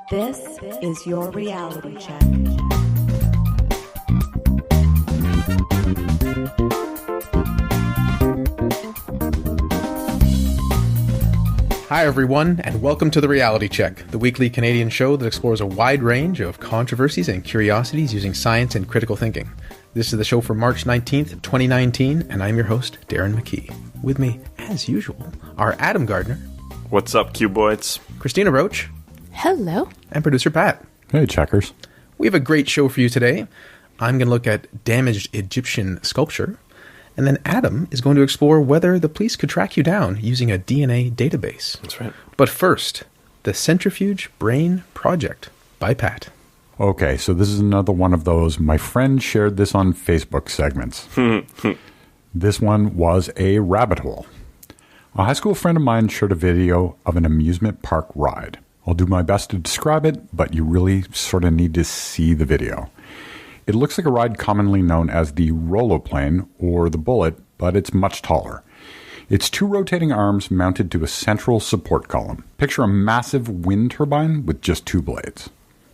This is your reality check. Hi everyone, and welcome to The Reality Check, the weekly Canadian show that explores a wide range of controversies and curiosities using science and critical thinking. This is the show for March 19th, 2019, and I'm your host, Darren McKee. With me, as usual, are Adam Gardner. What's up, Cuboids? Christina Roach. Hello. And producer Pat. Hey, checkers. We have a great show for you today. I'm going to look at damaged Egyptian sculpture. And then Adam is going to explore whether the police could track you down using a DNA database. That's right. But first, the Centrifuge Brain Project by Pat. Okay, so this is another one of those, my friend shared this on Facebook segments. This one was a rabbit hole. A high school friend of mine shared a video of an amusement park ride. I'll do my best to describe it, but you really sort of need to see the video. It looks like a ride commonly known as the Rolloplane or the Bullet, but it's much taller. It's two rotating arms mounted to a central support column. Picture a massive wind turbine with just two blades.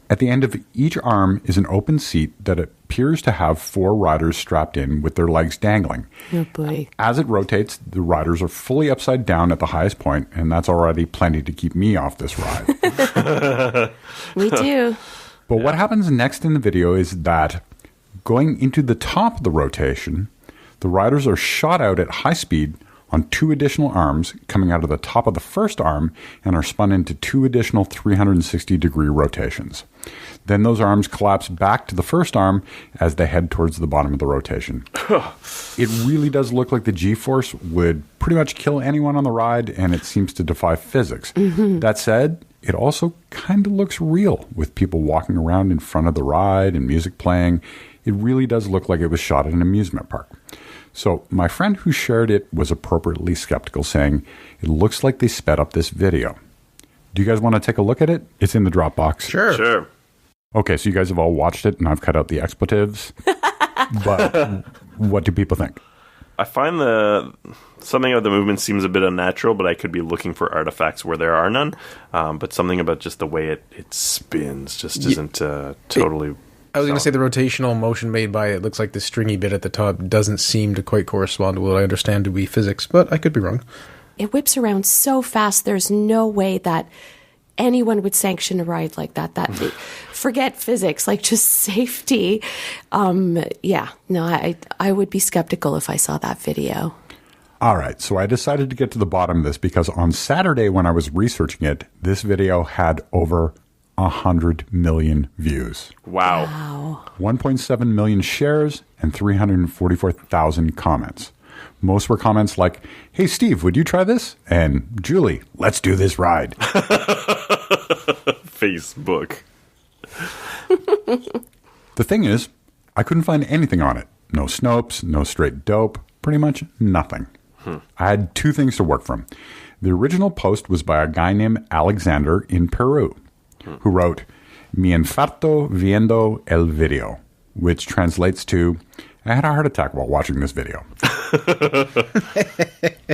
At the end of each arm is an open seat that appears to have four riders strapped in with their legs dangling. Oh boy. As it rotates, the riders are fully upside down at the highest point, and that's already plenty to keep me off this ride. Me too. But what happens next in the video is that going into the top of the rotation, the riders are shot out at high speed on two additional arms coming out of the top of the first arm and are spun into two additional 360-degree rotations. Then those arms collapse back to the first arm as they head towards the bottom of the rotation. It really does look like the G-force would pretty much kill anyone on the ride, and it seems to defy physics. That said, it also kind of looks real with people walking around in front of the ride and music playing. It really does look like it was shot at an amusement park. So my friend who shared it was appropriately skeptical, saying, it looks like they sped up this video. Do you guys want to take a look at it? It's in the Dropbox. Sure. Okay, so you guys have all watched it, and I've cut out the expletives. But what do people think? I find something about the movement seems a bit unnatural, but I could be looking for artifacts where there are none. But something about just the way it spins just isn't totally... I was going to say the rotational motion made by it looks like the stringy bit at the top doesn't seem to quite correspond to what I understand to be physics, but I could be wrong. It whips around so fast, there's no way that anyone would sanction a ride like that. Forget physics, like just safety. I would be skeptical if I saw that video. All right, so I decided to get to the bottom of this because on Saturday when I was researching it, this video had over 100 million views. Wow. 1.7 million shares and 344,000 comments. Most were comments like, hey, Steve, would you try this? And Julie, let's do this ride. Facebook. The thing is, I couldn't find anything on it. No Snopes, no straight dope, pretty much nothing. I had two things to work from. The original post was by a guy named Alexander in Peru, who wrote, Mi infarto viendo el video, which translates to, I had a heart attack while watching this video.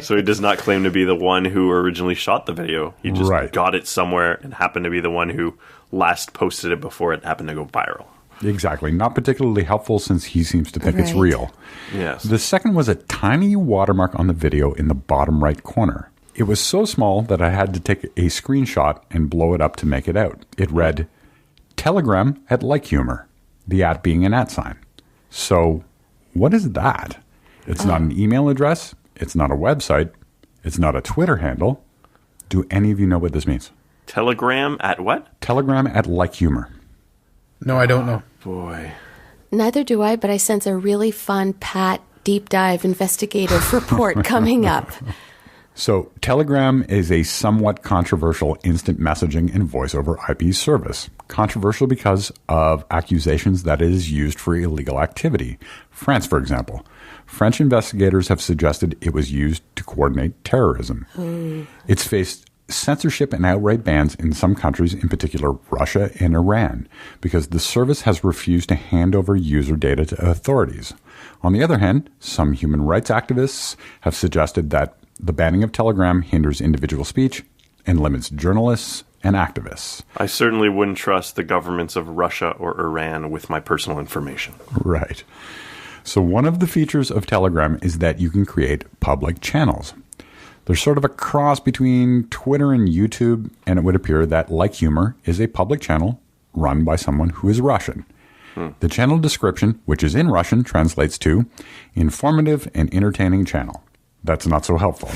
So he does not claim to be the one who originally shot the video. He just got it somewhere and happened to be the one who last posted it before it happened to go viral. Exactly. Not particularly helpful since he seems to think it's real. Yes. The second was a tiny watermark on the video in the bottom right corner. It was so small that I had to take a screenshot and blow it up to make it out. It read, Telegram at Like Humor, the at being an at sign. So what is that? It's not an email address. It's not a website. It's not a Twitter handle. Do any of you know what this means? Telegram at what? Telegram at Like Humor. No, I don't know. Boy. Neither do I, but I sense a really fun Pat deep dive investigative report coming up. So Telegram is a somewhat controversial instant messaging and voice over IP service. Controversial because of accusations that it is used for illegal activity. France, for example. French investigators have suggested it was used to coordinate terrorism. It's faced censorship and outright bans in some countries, in particular Russia and Iran, because the service has refused to hand over user data to authorities. On the other hand, some human rights activists have suggested that the banning of Telegram hinders individual speech and limits journalists and activists. I certainly wouldn't trust the governments of Russia or Iran with my personal information. Right. So one of the features of Telegram is that you can create public channels. There's sort of a cross between Twitter and YouTube, and it would appear that Like Humor is a public channel run by someone who is Russian. The channel description, which is in Russian, translates to informative and entertaining channel. That's not so helpful.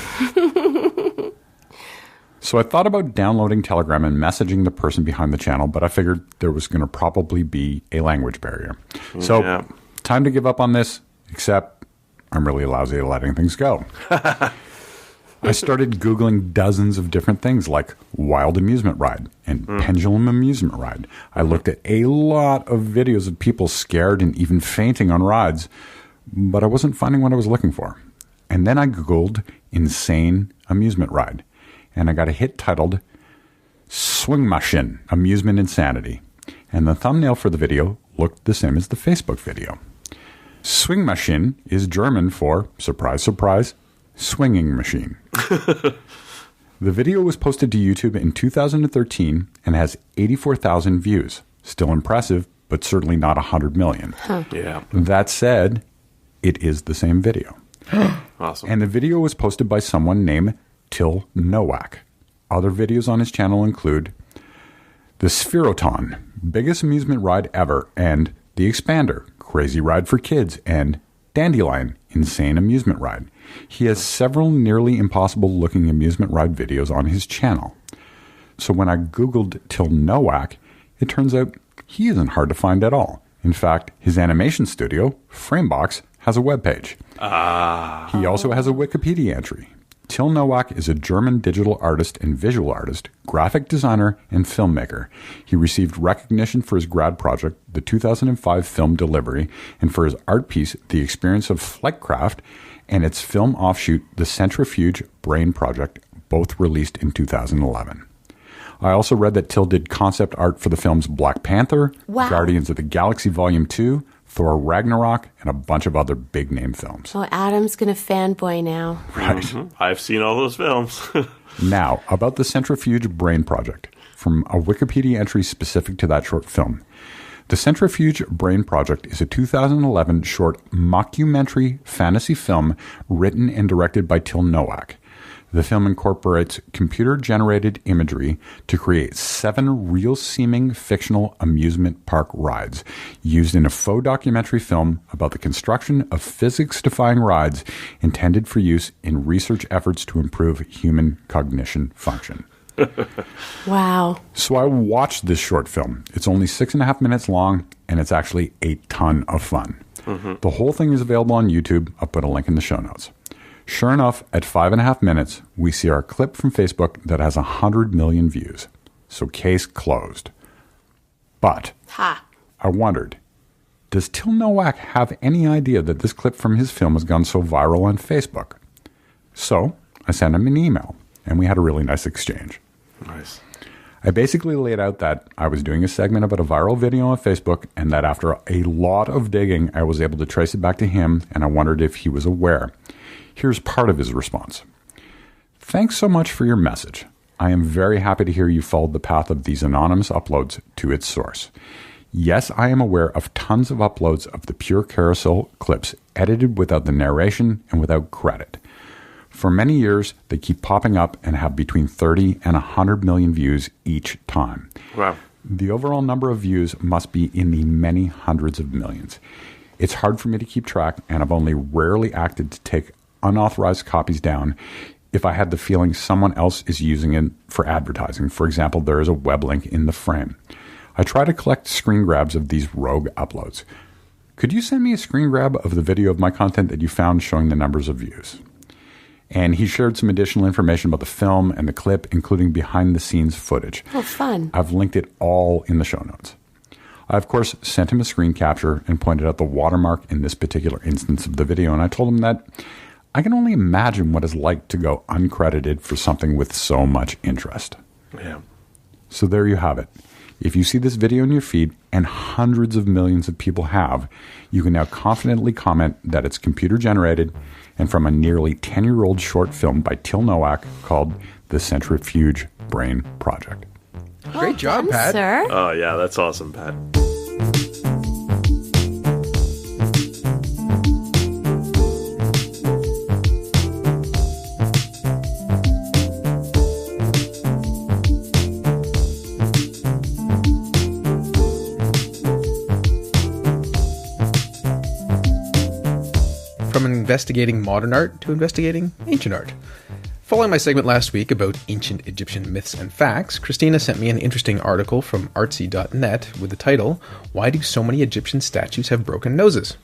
So I thought about downloading Telegram and messaging the person behind the channel, but I figured there was going to probably be a language barrier. So time to give up on this, except I'm really lousy at letting things go. I started Googling dozens of different things like wild amusement ride and pendulum amusement ride. I looked at a lot of videos of people scared and even fainting on rides, but I wasn't finding what I was looking for. And then I Googled insane amusement ride, and I got a hit titled Swing Machine Amusement Insanity. And the thumbnail for the video looked the same as the Facebook video. Swing Machine is German for, surprise, surprise, swinging machine. The video was posted to YouTube in 2013 and has 84,000 views. Still impressive, but certainly not 100 million. Yeah. That said, it is the same video. Awesome. And the video was posted by someone named Till Nowak. Other videos on his channel include the Spheroton, biggest amusement ride ever, and the Expander, crazy ride for kids, and Dandelion, insane amusement ride. He has several nearly impossible-looking amusement ride videos on his channel. So when I Googled Till Nowak, it turns out he isn't hard to find at all. In fact, his animation studio, Framebox, has a webpage. He also has a Wikipedia entry. Till Nowak is a German digital artist and visual artist, graphic designer, and filmmaker. He received recognition for his grad project, the 2005 film Delivery, and for his art piece, The Experience of Flightcraft, and its film offshoot, the Centrifuge Brain Project, both released in 2011. I also read that Till did concept art for the films Black Panther, Guardians of the Galaxy Volume 2, Thor Ragnarok, and a bunch of other big-name films. Oh, Adam's going to fanboy now. Right. I've seen all those films. Now, about the Centrifuge Brain Project, from a Wikipedia entry specific to that short film. The Centrifuge Brain Project is a 2011 short mockumentary fantasy film written and directed by Till Nowak. The film incorporates computer-generated imagery to create 7 real-seeming fictional amusement park rides used in a faux documentary film about the construction of physics-defying rides intended for use in research efforts to improve human cognition function. Wow. So I watched this short film. It's only 6.5 minutes long, and it's actually a ton of fun. The whole thing is available on YouTube. I'll put a link in the show notes. Sure enough, at 5.5 minutes, we see our clip from Facebook that has 100 million views. So case closed. But I wondered, does Till Nowak have any idea that this clip from his film has gone so viral on Facebook? So I sent him an email, and we had a really nice exchange. Nice. I basically laid out that I was doing a segment about a viral video on Facebook, and that after a lot of digging, I was able to trace it back to him, and I wondered if he was aware. Here's part of his response. Thanks so much for your message. I am very happy to hear you followed the path of these anonymous uploads to its source. Yes, I am aware of tons of uploads of the pure carousel clips edited without the narration and without credit. For many years, they keep popping up and have between 30 and 100 million views each time. Wow. The overall number of views must be in the many hundreds of millions. It's hard for me to keep track, and I've only rarely acted to take unauthorized copies down if I had the feeling someone else is using it for advertising. For example, there is a web link in the frame. I try to collect screen grabs of these rogue uploads. Could you send me a screen grab of the video of my content that you found showing the numbers of views? And he shared some additional information about the film and the clip, including behind-the-scenes footage. Oh, fun. I've linked it all in the show notes. I, of course, sent him a screen capture and pointed out the watermark in this particular instance of the video, and I told him that I can only imagine what it's like to go uncredited for something with so much interest. Yeah. So there you have it. If you see this video in your feed, and hundreds of millions of people have, you can now confidently comment that it's computer-generated and from a nearly 10-year-old short film by Till Nowak called The Centrifuge Brain Project. Great job, done, Pat. sir. Oh, yeah, that's awesome, Pat. From investigating modern art to investigating ancient art. Following my segment last week about ancient Egyptian myths and facts, Christina sent me an interesting article from artsy.net with the title, "Why Do So Many Egyptian Statues Have Broken Noses?"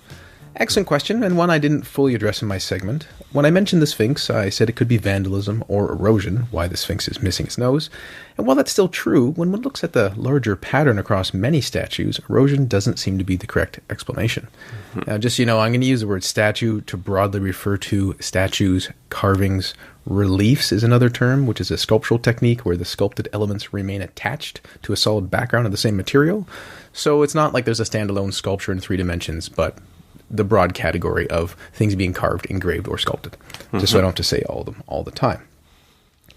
Excellent question, and one I didn't fully address in my segment. When I mentioned the Sphinx, I said it could be vandalism or erosion, why the Sphinx is missing its nose. And while that's still true, when one looks at the larger pattern across many statues, erosion doesn't seem to be the correct explanation. Now, just so you know, I'm going to use the word statue to broadly refer to statues, carvings. Reliefs is another term, which is a sculptural technique where the sculpted elements remain attached to a solid background of the same material. So it's not like there's a standalone sculpture in 3 dimensions, but the broad category of things being carved, engraved, or sculpted, just so I don't have to say all of them all the time.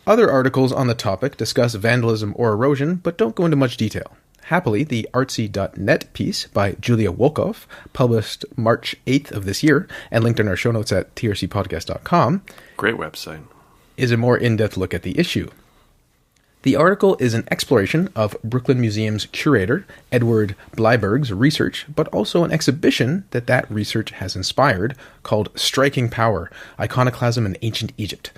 Other articles on the topic discuss vandalism or erosion, but don't go into much detail. Happily, the artsy.net piece by Julia Wolkoff, published March 8th of this year, and linked in our show notes at trcpodcast.com, Great website. is a more in-depth look at the issue. The article is an exploration of Brooklyn Museum's curator, Edward Bleiberg's research, but also an exhibition that research has inspired, called Striking Power, Iconoclasm in Ancient Egypt.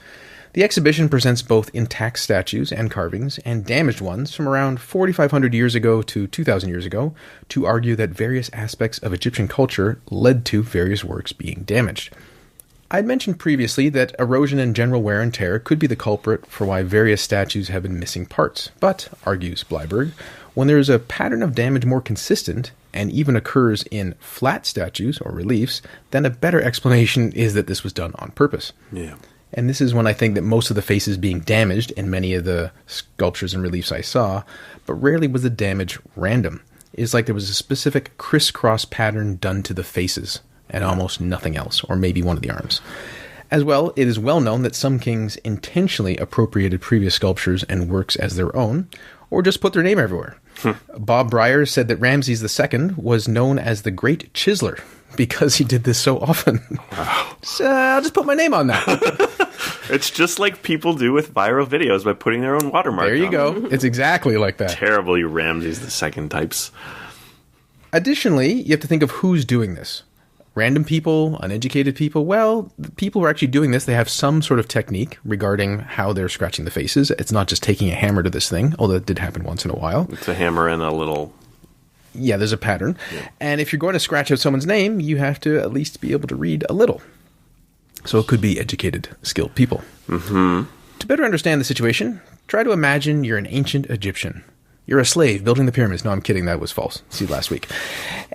The exhibition presents both intact statues and carvings, and damaged ones from around 4,500 years ago to 2,000 years ago, to argue that various aspects of Egyptian culture led to various works being damaged. I'd mentioned previously that erosion and general wear and tear could be the culprit for why various statues have been missing parts. But, argues Bleiberg, when there is a pattern of damage more consistent, and even occurs in flat statues or reliefs, then a better explanation is that this was done on purpose. Yeah. And this is when I think that most of the faces being damaged in many of the sculptures and reliefs I saw, but rarely was the damage random. It's like there was a specific crisscross pattern done to the faces, and almost nothing else, or maybe one of the arms. As well, it is well known that some kings intentionally appropriated previous sculptures and works as their own, or just put their name everywhere. Bob Breyer said that Ramses II was known as the Great Chiseler, because he did this so often. Wow. So, I'll just put my name on that. It's just like people do with viral videos by putting their own watermark There you on go. them. It's exactly like that. Terrible, you Ramses II types. Additionally, you have to think of who's doing this. Random people, uneducated people. Well, the people who are actually doing this, they have some sort of technique regarding how they're scratching the faces. It's not just taking a hammer to this thing, although it did happen once in a while. It's a hammer and a little... Yeah, there's a pattern. Yeah. And if you're going to scratch out someone's name, you have to at least be able to read a little. So it could be educated, skilled people. Mm-hmm. To better understand the situation, try to imagine you're an ancient Egyptian. You're a slave building the pyramids. No, I'm kidding. That was false. See last week.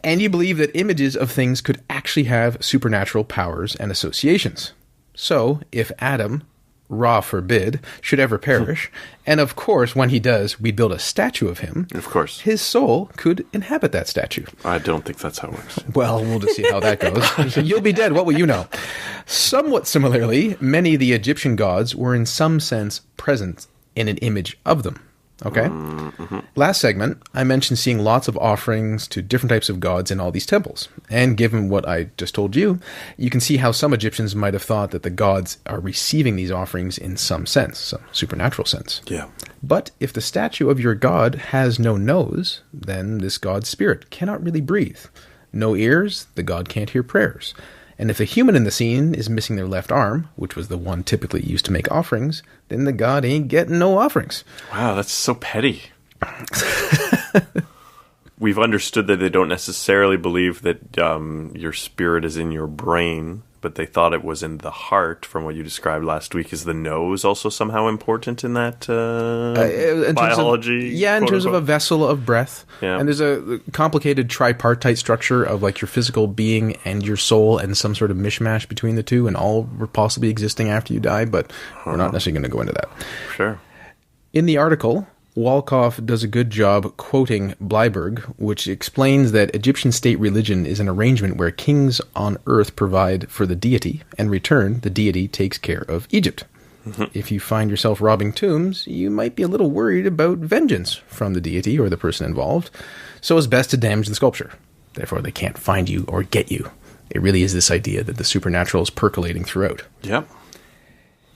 And you believe that images of things could actually have supernatural powers and associations. So, if Adam, Ra forbid, should ever perish, and of course, when he does, we build a statue of him. Of course. His soul could inhabit that statue. I don't think that's how it works. Well, we'll just see how that goes. You'll be dead. What will you know? Somewhat similarly, many of the Egyptian gods were in some sense present in an image of them. Okay? Mm-hmm. Last segment, I mentioned seeing lots of offerings to different types of gods in all these temples. And given what I just told you, you can see how some Egyptians might have thought that the gods are receiving these offerings in some sense, some supernatural sense. Yeah. But if the statue of your god has no nose, then this god's spirit cannot really breathe. No ears, the god can't hear prayers. And if a human in the scene is missing their left arm, which was the one typically used to make offerings, then the god ain't getting no offerings. Wow, that's so petty. We've understood that they don't necessarily believe that your spirit is in your brain, but they thought it was in the heart, from what you described last week. Is the nose also somehow important in that in biology? In terms of a vessel of breath. Yeah. And there's a complicated tripartite structure of like your physical being and your soul and some sort of mishmash between the two, and all were possibly existing after you die, but we're not necessarily going to go into that. Sure. In the article, Wolkoff does a good job quoting Bleiberg, which explains that Egyptian state religion is an arrangement where kings on earth provide for the deity, and in return, the deity takes care of Egypt. If you find yourself robbing tombs, you might be a little worried about vengeance from the deity or the person involved, so it's best to damage the sculpture. Therefore, they can't find you or get you. It really is this idea that the supernatural is percolating throughout. Yep.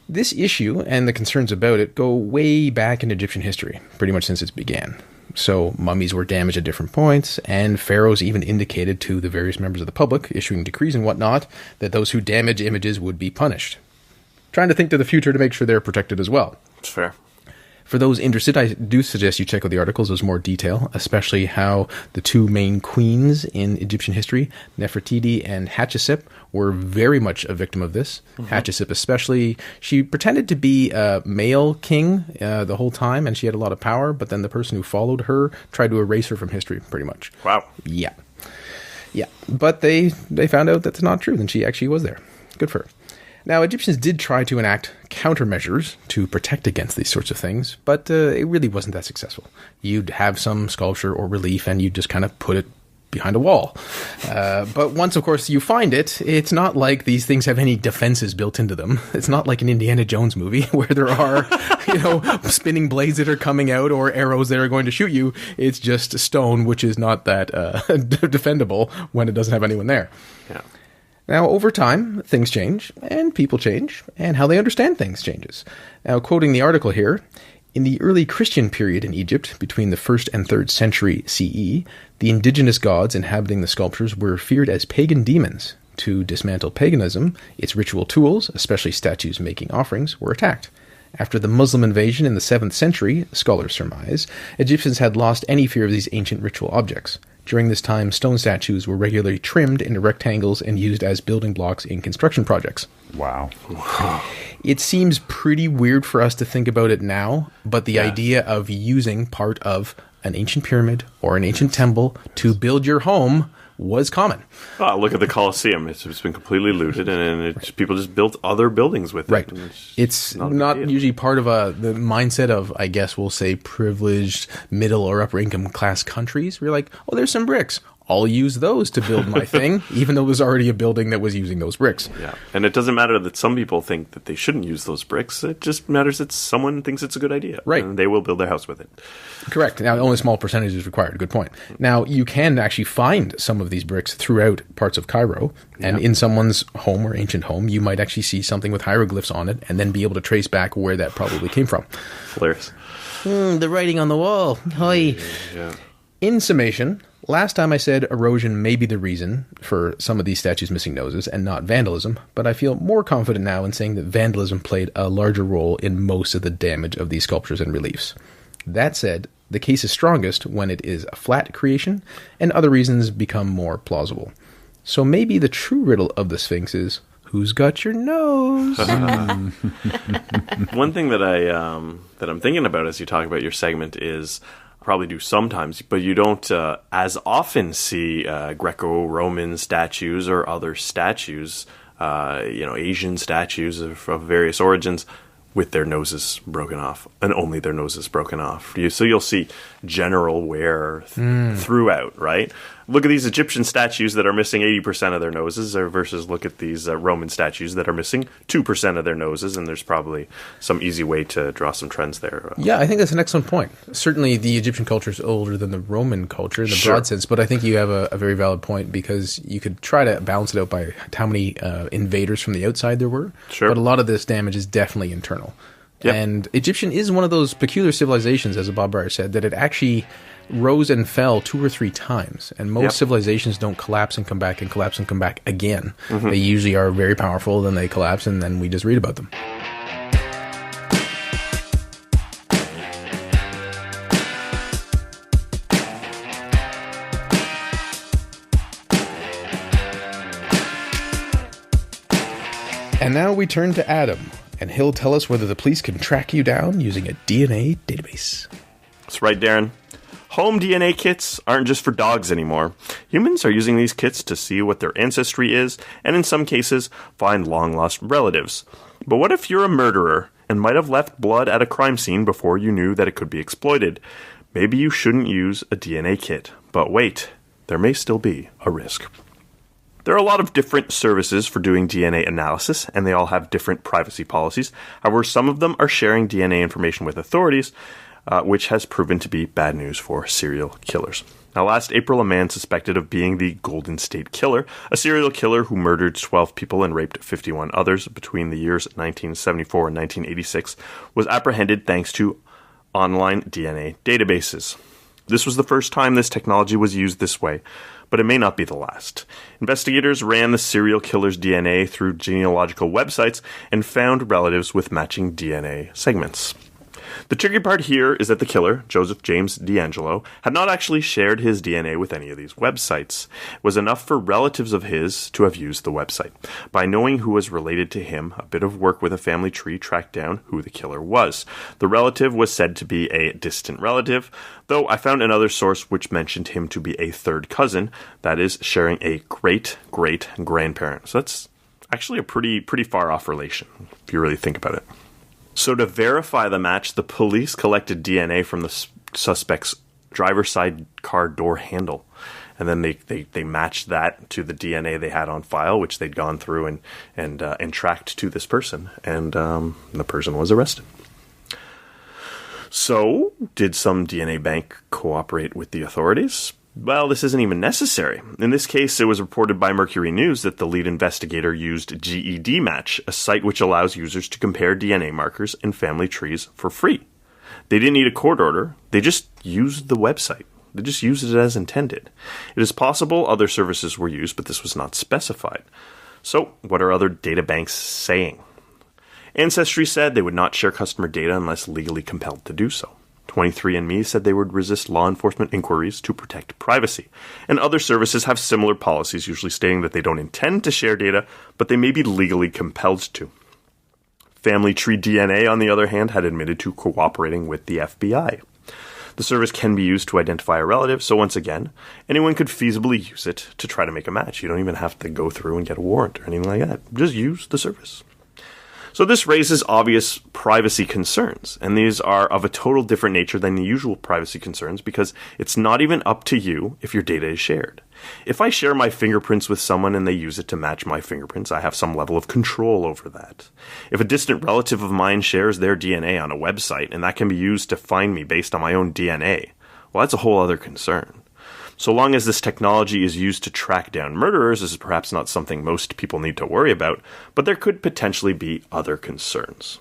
This issue and the concerns about it go way back in Egyptian history, pretty much since it began. So mummies were damaged at different points, and pharaohs even indicated to the various members of the public, issuing decrees and whatnot, that those who damage images would be punished. Trying to think to the future to make sure they're protected as well. It's fair. For those interested, I do suggest you check out the articles. There's more detail, especially how the two main queens in Egyptian history, Nefertiti and Hatshepsut, were very much a victim of this. Hatshepsut especially, she pretended to be a male king the whole time, and she had a lot of power, but then the person who followed her tried to erase her from history, pretty much. Wow. Yeah. But they found out that's not true, and she actually was there. Good for her. Now, Egyptians did try to enact countermeasures to protect against these sorts of things, but it really wasn't that successful. You'd have some sculpture or relief, and you'd just kind of put it behind a wall. But once, of course, you find it, it's not like these things have any defenses built into them. It's not like an Indiana Jones movie where there are, spinning blades that are coming out or arrows that are going to shoot you. It's just stone, which is not that defendable when it doesn't have anyone there. Yeah. Now, over time, things change, and people change, and how they understand things changes. Now, quoting the article here, in the early Christian period in Egypt, between the 1st and 3rd century CE, the indigenous gods inhabiting the sculptures were feared as pagan demons. To dismantle paganism, its ritual tools, especially statues making offerings, were attacked. After the Muslim invasion in the 7th century, scholars surmise, Egyptians had lost any fear of these ancient ritual objects. During this time, stone statues were regularly trimmed into rectangles and used as building blocks in construction projects. Wow. It seems pretty weird for us to think about it now, but the idea of using part of an ancient pyramid or an ancient temple to build your home was common. Oh, look at the Colosseum. It's been completely looted, and people just built other buildings with it. Right. It's not usually part of the mindset of, I guess we'll say, privileged middle or upper income class countries. We're like, oh, there's some bricks. I'll use those to build my thing, even though it was already a building that was using those bricks. Yeah, and it doesn't matter that some people think that they shouldn't use those bricks. It just matters that someone thinks it's a good idea. Right. And they will build their house with it. Correct. Now, only a small percentage is required. Good point. Now, you can actually find some of these bricks throughout parts of Cairo, and in someone's home or ancient home, you might actually see something with hieroglyphs on it, and then be able to trace back where that probably came from. Hilarious. The writing on the wall. Hi. Yeah. In summation, last time I said erosion may be the reason for some of these statues missing noses and not vandalism, but I feel more confident now in saying that vandalism played a larger role in most of the damage of these sculptures and reliefs. That said, the case is strongest when it is a flat creation, and other reasons become more plausible. So maybe the true riddle of the Sphinx is, who's got your nose? One thing that I'm thinking about as you talk about your segment is, probably do sometimes, but you don't as often see Greco-Roman statues or other statues, Asian statues of various origins with their noses broken off, and only their noses broken off. So you'll see general wear throughout, right? Look at these Egyptian statues that are missing 80% of their noses versus look at these Roman statues that are missing 2% of their noses, and there's probably some easy way to draw some trends there. Yeah, I think that's an excellent point. Certainly the Egyptian culture is older than the Roman culture in the broad sense, but I think you have a very valid point, because you could try to balance it out by how many invaders from the outside there were, but a lot of this damage is definitely internal. Yep. And Egyptian is one of those peculiar civilizations, as Bob Breyer said, that it actually rose and fell 2 or 3 times. And most civilizations don't collapse and come back and collapse and come back again. They usually are very powerful, then they collapse, and then we just read about them. And now we turn to Adam, and he'll tell us whether the police can track you down using a DNA database. That's right, Darren. Home DNA kits aren't just for dogs anymore. Humans are using these kits to see what their ancestry is, and in some cases, find long-lost relatives. But what if you're a murderer and might have left blood at a crime scene before you knew that it could be exploited? Maybe you shouldn't use a DNA kit. But wait, there may still be a risk. There are a lot of different services for doing DNA analysis, and they all have different privacy policies. However, some of them are sharing DNA information with authorities, which has proven to be bad news for serial killers. Now, last April, a man suspected of being the Golden State Killer, a serial killer who murdered 12 people and raped 51 others between the years 1974 and 1986, was apprehended thanks to online DNA databases. This was the first time this technology was used this way, but it may not be the last. Investigators ran the serial killer's DNA through genealogical websites and found relatives with matching DNA segments. The tricky part here is that the killer, Joseph James D'Angelo, had not actually shared his DNA with any of these websites. It was enough for relatives of his to have used the website. By knowing who was related to him, a bit of work with a family tree tracked down who the killer was. The relative was said to be a distant relative, though I found another source which mentioned him to be a third cousin, that is, sharing a great-great-grandparent. So that's actually a pretty far-off relation, if you really think about it. So to verify the match, the police collected DNA from the suspect's driver's side car door handle. And then they matched that to the DNA they had on file, which they'd gone through and tracked to this person. And the person was arrested. So, did some DNA bank cooperate with the authorities? Well, this isn't even necessary. In this case, it was reported by Mercury News that the lead investigator used GED Match, a site which allows users to compare DNA markers and family trees for free. They didn't need a court order. They just used the website. They just used it as intended. It is possible other services were used, but this was not specified. So, what are other data banks saying? Ancestry said they would not share customer data unless legally compelled to do so. 23andMe said they would resist law enforcement inquiries to protect privacy. And other services have similar policies, usually stating that they don't intend to share data, but they may be legally compelled to. Family Tree DNA, on the other hand, had admitted to cooperating with the FBI. The service can be used to identify a relative, so once again, anyone could feasibly use it to try to make a match. You don't even have to go through and get a warrant or anything like that. Just use the service. So this raises obvious privacy concerns, and these are of a total different nature than the usual privacy concerns because it's not even up to you if your data is shared. If I share my fingerprints with someone and they use it to match my fingerprints, I have some level of control over that. If a distant relative of mine shares their DNA on a website and that can be used to find me based on my own DNA, well, that's a whole other concern. So long as this technology is used to track down murderers, this is perhaps not something most people need to worry about, but there could potentially be other concerns.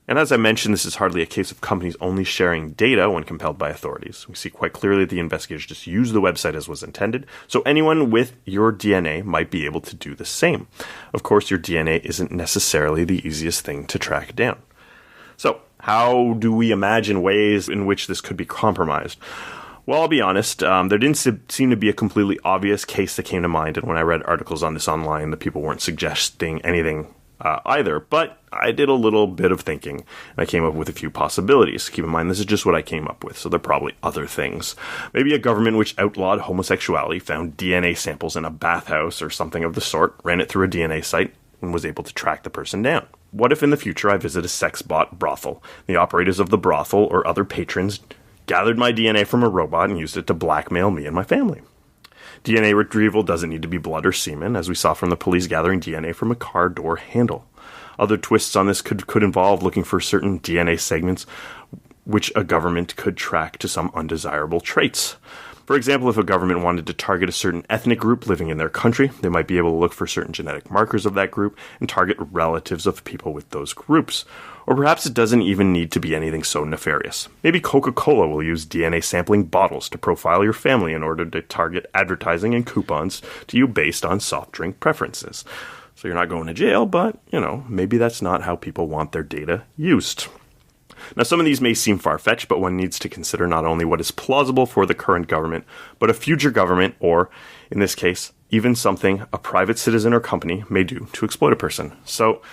And as I mentioned, this is hardly a case of companies only sharing data when compelled by authorities. We see quite clearly that the investigators just used the website as was intended, so anyone with your DNA might be able to do the same. Of course, your DNA isn't necessarily the easiest thing to track down. So, how do we imagine ways in which this could be compromised? Well, I'll be honest, there didn't seem to be a completely obvious case that came to mind, and when I read articles on this online, the people weren't suggesting anything either, but I did a little bit of thinking, and I came up with a few possibilities. Keep in mind, this is just what I came up with, so there are probably other things. Maybe a government which outlawed homosexuality found DNA samples in a bathhouse or something of the sort, ran it through a DNA site, and was able to track the person down. What if in the future I visit a sex bot brothel? The operators of the brothel or other patrons gathered my DNA from a robot and used it to blackmail me and my family. DNA retrieval doesn't need to be blood or semen, as we saw from the police gathering DNA from a car door handle. Other twists on this could involve looking for certain DNA segments which a government could track to some undesirable traits. For example, if a government wanted to target a certain ethnic group living in their country, they might be able to look for certain genetic markers of that group and target relatives of people with those groups. Or perhaps it doesn't even need to be anything so nefarious. Maybe Coca-Cola will use DNA sampling bottles to profile your family in order to target advertising and coupons to you based on soft drink preferences. So you're not going to jail, but, maybe that's not how people want their data used. Now, some of these may seem far-fetched, but one needs to consider not only what is plausible for the current government, but a future government, or, in this case, even something a private citizen or company may do to exploit a person. So,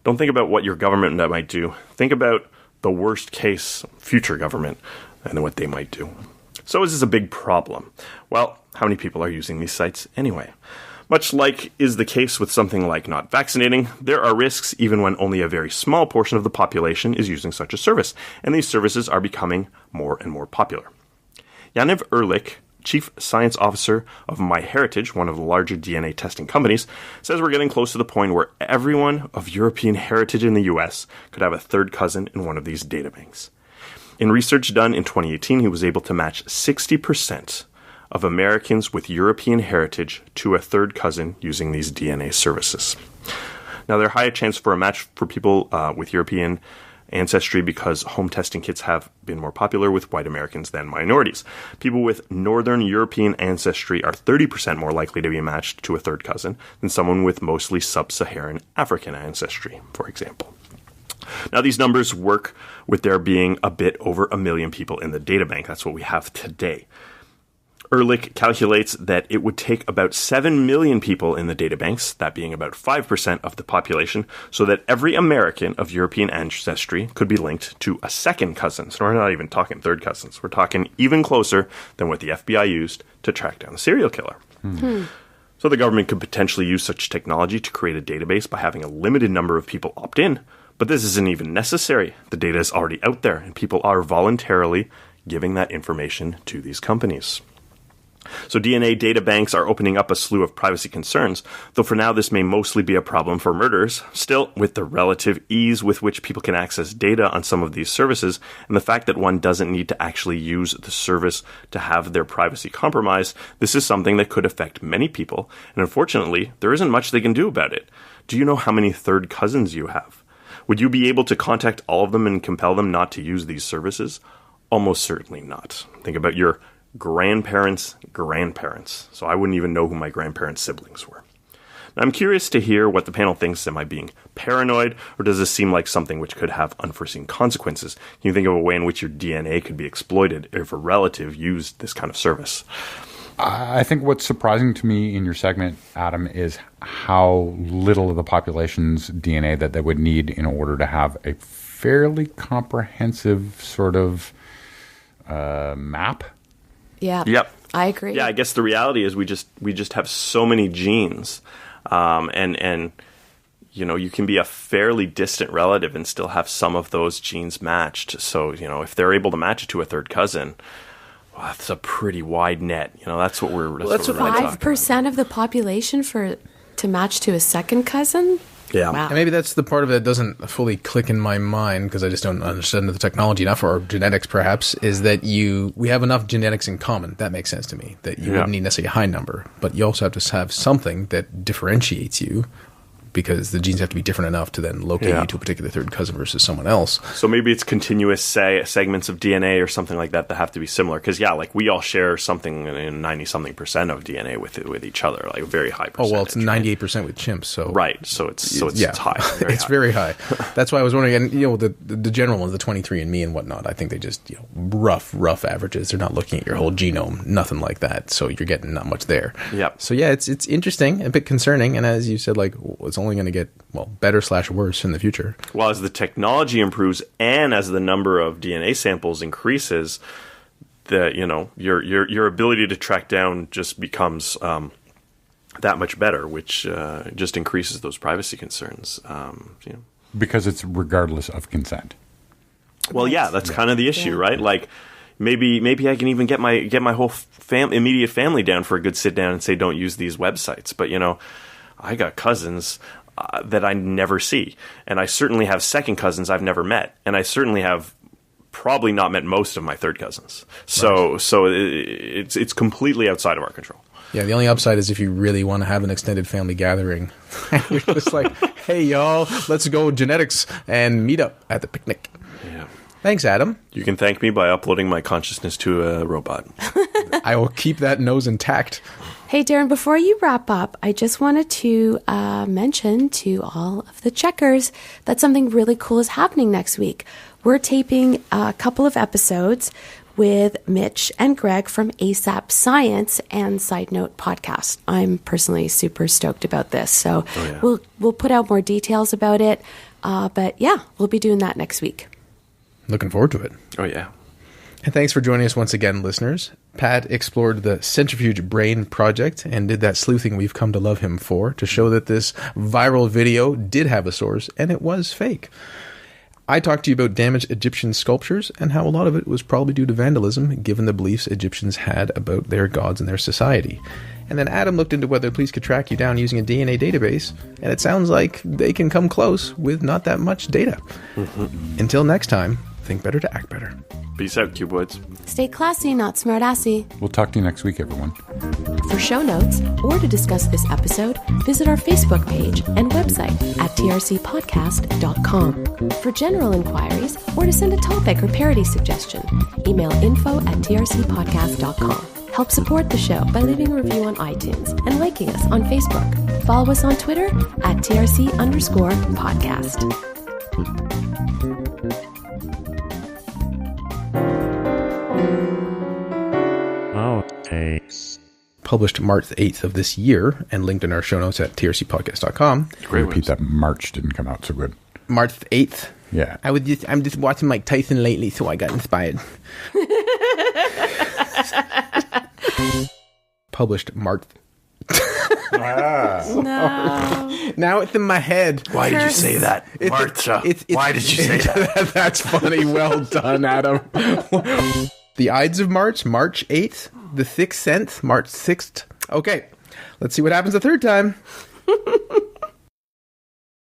don't think about what your government might do. Think about the worst case future government and what they might do. So is this a big problem? Well, how many people are using these sites anyway? Much like is the case with something like not vaccinating, there are risks even when only a very small portion of the population is using such a service, and these services are becoming more and more popular. Yaniv Ehrlich Chief Science Officer of MyHeritage, one of the larger DNA testing companies, says we're getting close to the point where everyone of European heritage in the US could have a third cousin in one of these databanks. In research done in 2018, he was able to match 60% of Americans with European heritage to a third cousin using these DNA services. Now, there's a higher chance for a match for people with European ancestry because home testing kits have been more popular with white Americans than minorities. People with Northern European ancestry are 30% more likely to be matched to a third cousin than someone with mostly sub-Saharan African ancestry, for example. Now, these numbers work with there being a bit over 1 million people in the databank. That's what we have today. Ehrlich calculates that it would take about 7 million people in the databanks, that being about 5% of the population, so that every American of European ancestry could be linked to a second cousin. So we're not even talking third cousins. We're talking even closer than what the FBI used to track down the serial killer. So the government could potentially use such technology to create a database by having a limited number of people opt in. But this isn't even necessary. The data is already out there, and people are voluntarily giving that information to these companies. So DNA data banks are opening up a slew of privacy concerns, though for now this may mostly be a problem for murderers. Still, with the relative ease with which people can access data on some of these services, and the fact that one doesn't need to actually use the service to have their privacy compromised, this is something that could affect many people, and unfortunately, there isn't much they can do about it. Do you know how many third cousins you have? Would you be able to contact all of them and compel them not to use these services? Almost certainly not. Think about your grandparents' grandparents. So I wouldn't even know who my grandparents' siblings were. Now, I'm curious to hear what the panel thinks. Am I being paranoid, or does this seem like something which could have unforeseen consequences? Can you think of a way in which your DNA could be exploited if a relative used this kind of service? I think what's surprising to me in your segment, Adam, is how little of the population's DNA that they would need in order to have a fairly comprehensive sort of map. Yeah. Yep. I agree. Yeah, I guess the reality is we just have so many genes, and you know, you can be a fairly distant relative and still have some of those genes matched. So, you know, if they're able to match it to a third cousin, well, that's a pretty wide net. You know, that's what we're. That's what we're really talking 5% of the population to match to a second cousin. Yeah. Wow. And maybe that's the part of it that doesn't fully click in my mind because I just don't understand the technology enough, or genetics perhaps, is that we have enough genetics in common. That makes sense to me, that you wouldn't need necessarily a high number, but you also have to have something that differentiates you, because the genes have to be different enough to then locate you to a particular third cousin versus someone else. So maybe it's continuous segments of DNA or something like that have to be similar. Because, yeah, like we all share something in 90-something% of DNA with each other, like a very high percentage. Oh, well, it's 98% with chimps. So right. So it's high. It's very high. That's why I was wondering, and you know, the general ones, the 23andMe and whatnot, I think they just, you know, rough averages. They're not looking at your whole genome, nothing like that. So you're getting not much there. Yeah. So yeah, it's interesting, a bit concerning. And as you said, like, it's only going to get better/worse in the future. Well, as the technology improves and as the number of DNA samples increases, your ability to track down just becomes that much better, which just increases those privacy concerns. Because it's regardless of consent. Well, yeah, that's kind of the issue, right? Like maybe I can even get my whole immediate family down for a good sit down and say don't use these websites, but you know, I got cousins that I never see. And I certainly have second cousins I've never met. And I certainly have probably not met most of my third cousins. So it's completely outside of our control. Yeah, the only upside is if you really want to have an extended family gathering. You're just like, hey, y'all, let's go genetics and meet up at the picnic. Yeah. Thanks, Adam. You can thank me by uploading my consciousness to a robot. I will keep that nose intact. Hey, Darren, before you wrap up, I just wanted to mention to all of the checkers that something really cool is happening next week. We're taping a couple of episodes with Mitch and Greg from ASAP Science and Side Note Podcast. I'm personally super stoked about this. So we'll put out more details about it. But yeah, we'll be doing that next week. Looking forward to it. Oh, yeah. And thanks for joining us once again, listeners. Pat explored the Centrifuge Brain project and did that sleuthing we've come to love him for, to show that this viral video did have a source and it was fake. I talked to you about damaged Egyptian sculptures and how a lot of it was probably due to vandalism, given the beliefs Egyptians had about their gods and their society. And then Adam looked into whether police could track you down using a DNA database, and it sounds like they can come close with not that much data. Until next time, think better to act better. Peace out, Cuboids. Stay classy, not smartassy. We'll talk to you next week, everyone. For show notes or to discuss this episode, visit our Facebook page and website at trcpodcast.com. For general inquiries or to send a topic or parody suggestion, email info@trcpodcast.com. Help support the show by leaving a review on iTunes and liking us on Facebook. Follow us on Twitter at TRC_podcast. Published March 8th of this year and linked in our show notes at trcpodcast.com. Repeat that. March didn't come out so good. March 8th. Yeah. I'm just watching Mike Tyson lately, so I got inspired. Published March. No. Now it's in my head. Why did you say that, Martha? Why did you say that? That's funny. Well done, Adam. The Ides of March, March 8th. The Sixth Sense, March 6th. Okay, let's see what happens the third time.